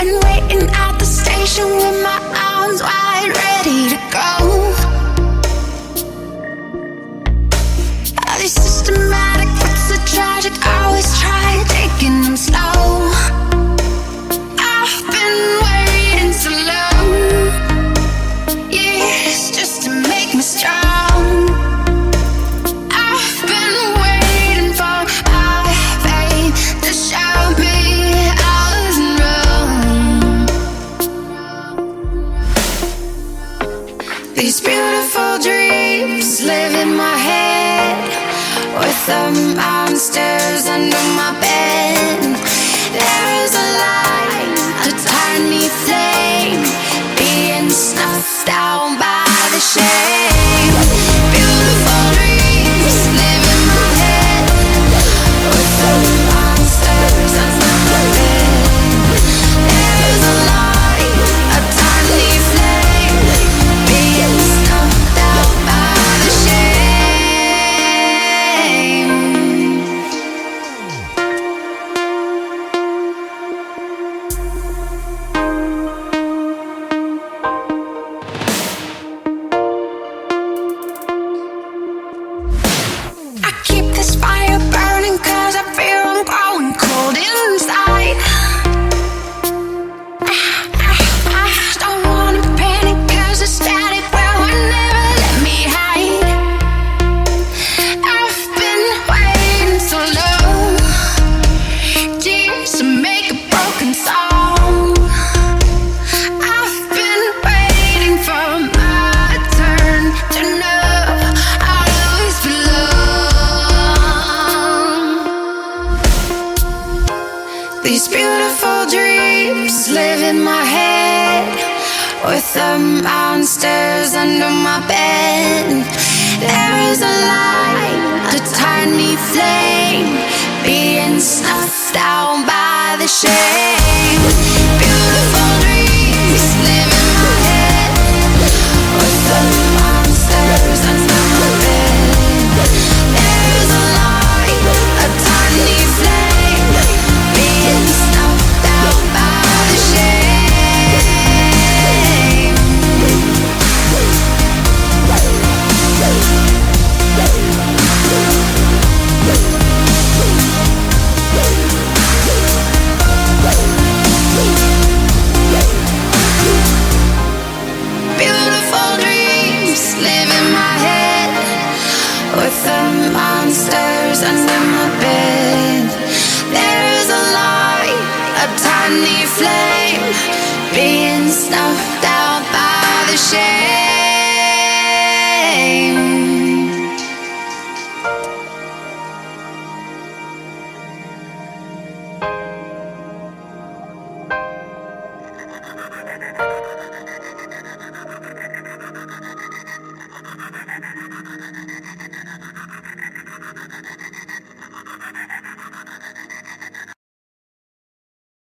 been waiting at the station with my arms wide, ready to go. All these systematic threats are tragic, always try taking them slow. I've been waiting so long, years just to make me strong. I've been waiting for my fate to show me I was wrong. These beautiful dreams live in my head, with the monsters under my bed. There is a light, a tiny flame, being snuffed out by the shame. Beautiful dreams live in my head, with the monsters under my bed. There is a light, a tiny flame, being snuffed out by the shame. I keep this fire burning 'cause I fear I'm growing cold inside. I don't wanna panic 'cause the static will never let me hide. I've been waiting so long, years to make a broken song. I've been waiting for my turn to know I'll always belong. These beautiful dreams live in my head, with the monsters under my bed. There is a light, a tiny flame, being snuffed out by the shame. Beautiful dreams live in my head, with the monsters under my bed. There is a light, a tiny flame, being snuffed out by the shame. Beautiful dreams live in my head, with the monsters under my bed. There is a light, a tiny flame, being snuffed out by the shade.